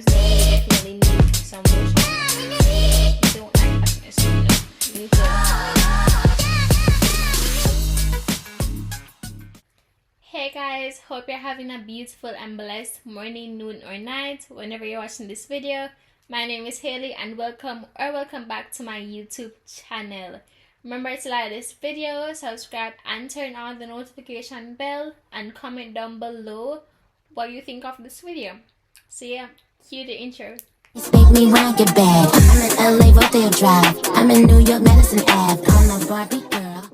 sometimes they definitely need some motion. You don't like happiness, so you need to. Hey guys, hope you're having a beautiful and blessed morning, noon, or night whenever you're watching this video. My name is Haley and welcome back to my YouTube channel. Remember to like this video, subscribe, and turn on the notification bell, and comment down below what you think of this video. So yeah, cue the intro. Make me when I get back. I'm in LA, Rodeo Drive. I'm in New York, Madison Ave. I'm a Barbie girl.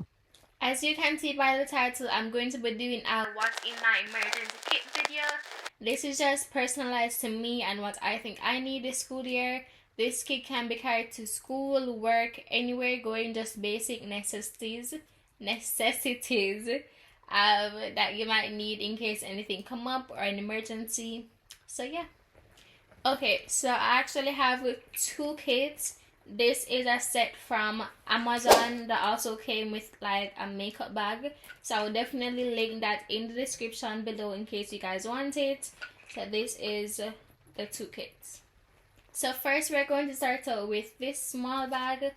As you can see by the title, I'm going to be doing a what's in my emergency kit video. This is just personalized to me and what I think I need this school year. This kit can be carried to school, work, anywhere going, just basic necessities that you might need in case anything come up or an emergency. So yeah. Okay, so I actually have 2 kits. This is a set from Amazon that also came with like a makeup bag. So I will definitely link that in the description below in case you guys want it. So this is the 2 kits. So first we're going to start out with this small bag.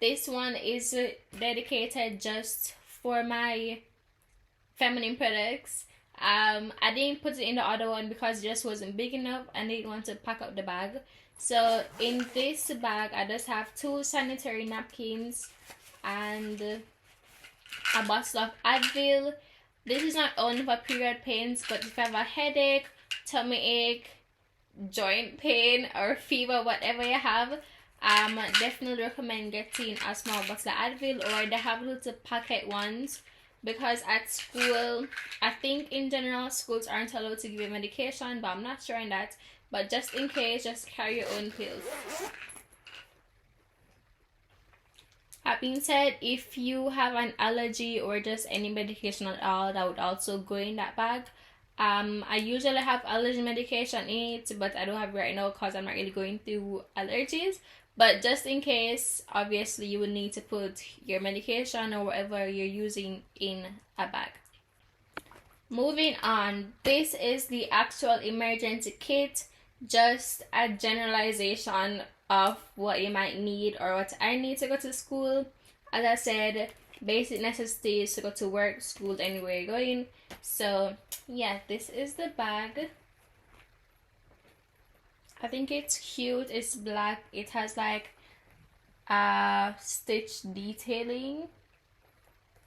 This one is dedicated just for my feminine products. I didn't put it in the other one because it just wasn't big enough and I didn't want to pack up the bag. So in this bag I just have 2 sanitary napkins and a bottle of Advil. This is not only for period pains, but if you have a headache, tummy ache, joint pain, or fever, whatever you have, definitely recommend getting a small bottle of Advil, or they have little packet ones, because at school, I think in general schools aren't allowed to give you medication, but I'm not sure on that. But just in case, just carry your own pills. That being said, if you have an allergy or just any medication at all, that would also go in that bag. I usually have allergy medication in it, but I don't have it right now because I'm not really going through allergies. But just in case, obviously you will need to put your medication or whatever you're using in a bag. Moving on, this is the actual emergency kit, just a generalization of what you might need or what I need to go to school. As I said, basic necessities to go to work, school, anywhere you're going. So yeah, this is the bag. I think it's cute. It's black. It has like stitch detailing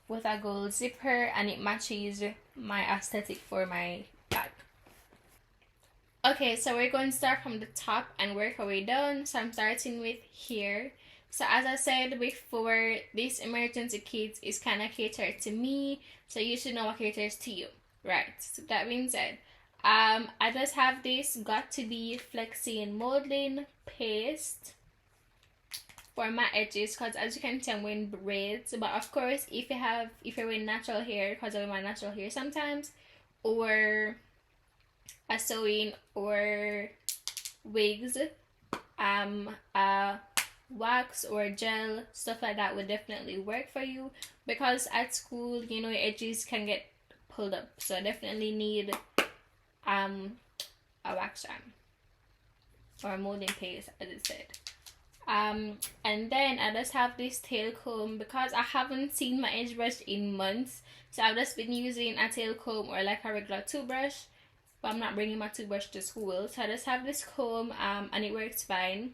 with a gold zipper, and it matches my aesthetic for my bag. Okay, so we're going to start from the top and work our way down. So I'm starting with here. So as I said before, this emergency kit is kind of catered to me, so you should know what caters to you, right? So that being said, I just have this Got2b Flexi and Modeling paste for my edges, because as you can see I'm wearing braids. But of course, if you're wearing natural hair, because I wear my natural hair sometimes, or a sewing or wigs, wax or gel, stuff like that would definitely work for you, because at school, you know, your edges can get pulled up. So I definitely need a wax jam or a molding paste, as it said. And then I just have this tail comb because I haven't seen my edge brush in months, so I've just been using a tail comb or like a regular toothbrush, but I'm not bringing my toothbrush to school. So I just have this comb and it works fine.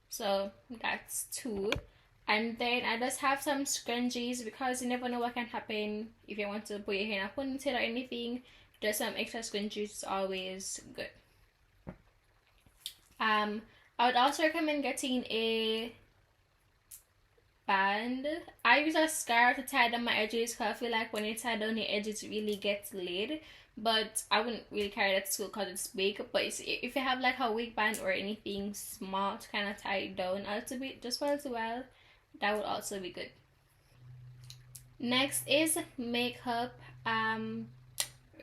So that's 2. And then I just have some scrunchies, because you never know what can happen if you want to put your hair in a ponytail or anything. Just some extra scrunchies is always good. I would also recommend getting a band. I use a scarf to tie down my edges, because I feel like when you tie down your edges, it really gets laid. But I wouldn't really carry that to school because it's big. But if you have like a wig band or anything small to kind of tie it down a little bit, just for a little while, that would also be good. Next is makeup.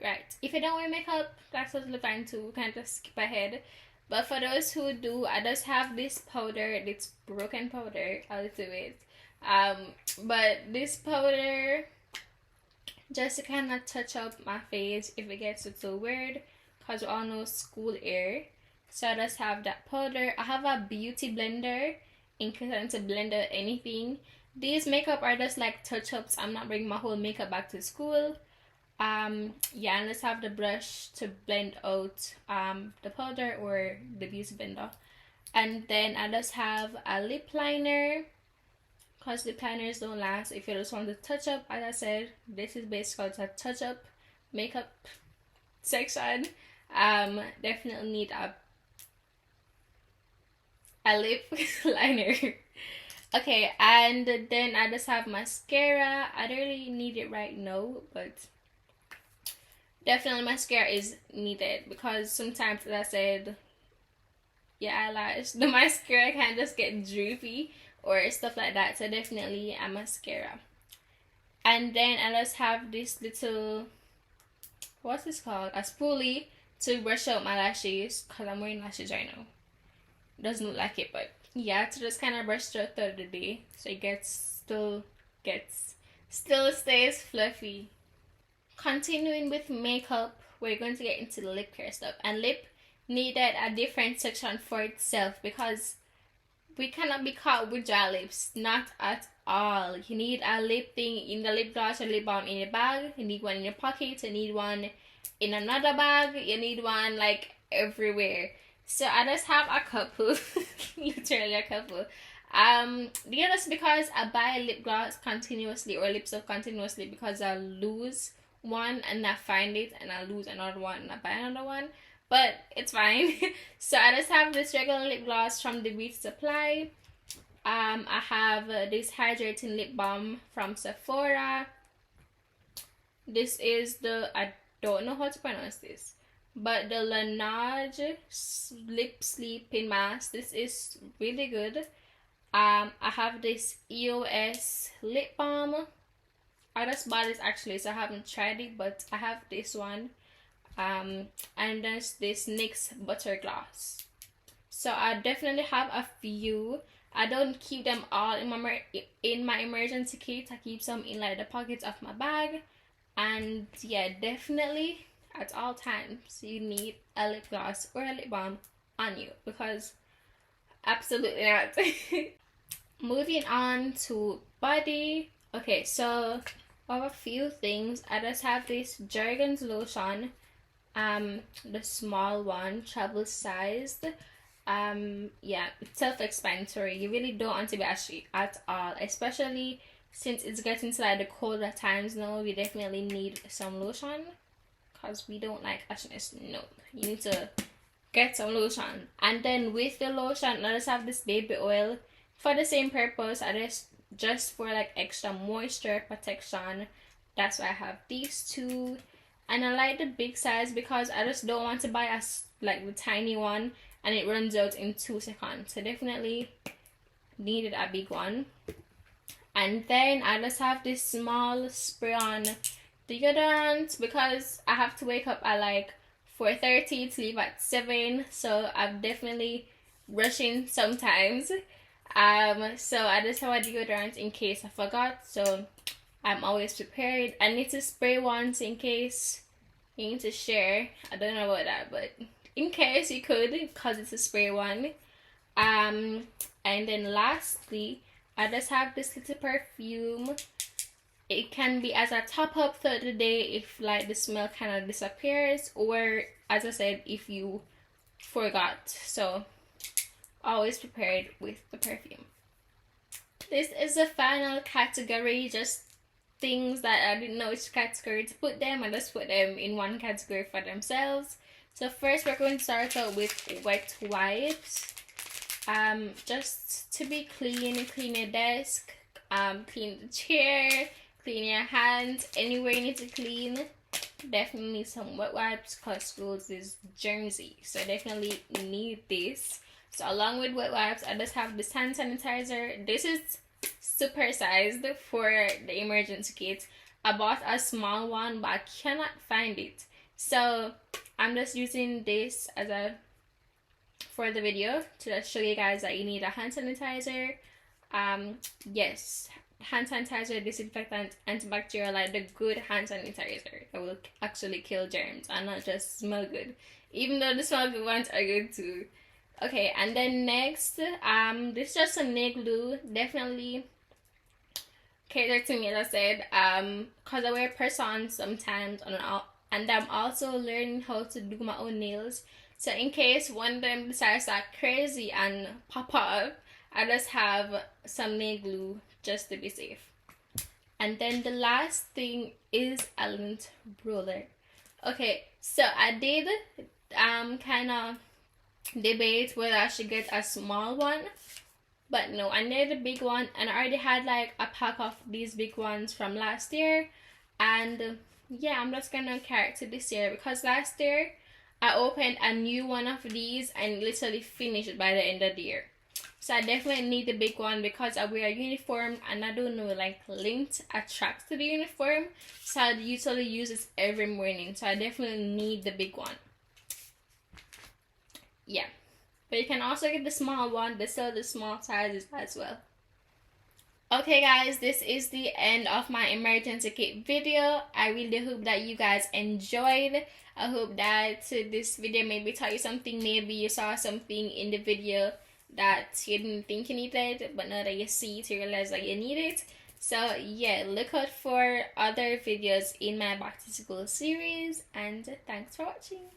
Right, if you don't wear makeup, that's totally fine too. You can just skip ahead. But for those who do, I just have this powder. It's broken powder. I'll do it. But this powder, just to kind of touch up my face if it gets a little weird, because we all know school air. So I just have that powder. I have a beauty blender in case I want to blend out anything. These makeup are just like touch-ups. I'm not bringing my whole makeup back to school. Yeah, and let's have the brush to blend out the powder or the beauty blender. And then I just have a lip liner, because lip liners don't last. If you just want to touch up, as I said, this is basically a touch up makeup section. Definitely need a lip liner. Okay, and then I just have mascara. I don't really need it right now, but definitely mascara is needed, because sometimes, as I said, your eyelash, the mascara can just get droopy or stuff like that. So definitely a mascara. And then I just have this little, what's this called, a spoolie to brush out my lashes, because I'm wearing lashes right now. Doesn't look like it, but yeah, to just kind of brush throughout the day, so it still stays fluffy. Continuing with makeup, we're going to get into the lip care stuff, and lip needed a different section for itself, because we cannot be caught with dry lips, not at all. You need a lip thing in the lip gloss or lip balm in your bag. You need one in your pocket. You need one in another bag. You need one like everywhere. So I just have a couple, literally a couple. The other is because I buy lip gloss continuously or lip stuff continuously, because I lose one and I find it, and I lose another one and I buy another one. But it's fine. So I just have this regular lip gloss from the Beauty Supply. I have this hydrating lip balm from Sephora. This is the, I don't know how to pronounce this, but the Laneige lip sleeping mask. This is really good. I have this EOS lip balm. I just bought this actually, so I haven't tried it, but I have this one. And there's this NYX butter gloss. So I definitely have a few. I don't keep them all in my emergency kit. I keep some in like the pockets of my bag. And yeah, definitely at all times you need a lip gloss or a lip balm on you, because absolutely not. Moving on to body. Okay, so I have a few things. I just have this Jergens lotion. The small one, travel sized. Yeah, it's self-explanatory. You really don't want to be ashy at all, especially since it's getting to like the colder times now. We definitely need some lotion, because we don't like ashiness. No, you need to get some lotion. And then with the lotion, I just have this baby oil for the same purpose. I just for like extra moisture protection. That's why I have these two. And I like the big size, because I just don't want to buy like the tiny one and it runs out in 2 seconds. So definitely needed a big one. And then I just have this small spray on deodorant, because I have to wake up at like 4:30 to leave at 7. So I'm definitely rushing sometimes. So I just have a deodorant in case I forgot. So I'm always prepared. I need to spray once in case you need to share. I don't know about that, but in case you could, because it's a spray one. And then lastly, I just have this little perfume. It can be as a top up throughout the day if like the smell kind of disappears, or as I said, if you forgot. So always prepared with the perfume. This is the final category, just things that I didn't know which category to put them. I just put them in one category for themselves. So first we're going to start out with wet wipes. Just to be clean your desk, clean the chair, clean your hands, anywhere you need to clean. Definitely need some wet wipes, because schools is germsy, so definitely need this. So along with wet wipes, I just have this hand sanitizer. This is super sized for the emergency kit. I bought a small one, but I cannot find it, so I'm just using this as a for the video to just show you guys that you need a hand sanitizer. Yes, hand sanitizer, disinfectant, antibacterial, like the good hand sanitizer that will actually kill germs and not just smell good. Even though the smell good ones are good too. Okay, and then next, this is just some nail glue. Definitely cater to me, as I said, because I wear press-ons sometimes, and I'm also learning how to do my own nails. So in case one of them decides to act crazy and pop up, I just have some nail glue just to be safe. And then the last thing is a lint roller. Okay, so I did kind of debate whether I should get a small one, but no, I needed a big one, and I already had like a pack of these big ones from last year, and yeah, I'm just gonna carry it to this year because last year I opened a new one of these and literally finished it by the end of the year. So I definitely need the big one because I wear a uniform and I don't know, like lint attracts to the uniform, so I usually use this every morning, so I definitely need the big one. Yeah, but you can also get the small one. They sell the small sizes as well. Okay guys, this is the end of my emergency kit video. I really hope that you guys enjoyed. I hope that this video maybe taught you something. Maybe you saw something in the video that you didn't think you needed, but now that you see it, you realize that you need it. So yeah, look out for other videos in my back to school series, and thanks for watching.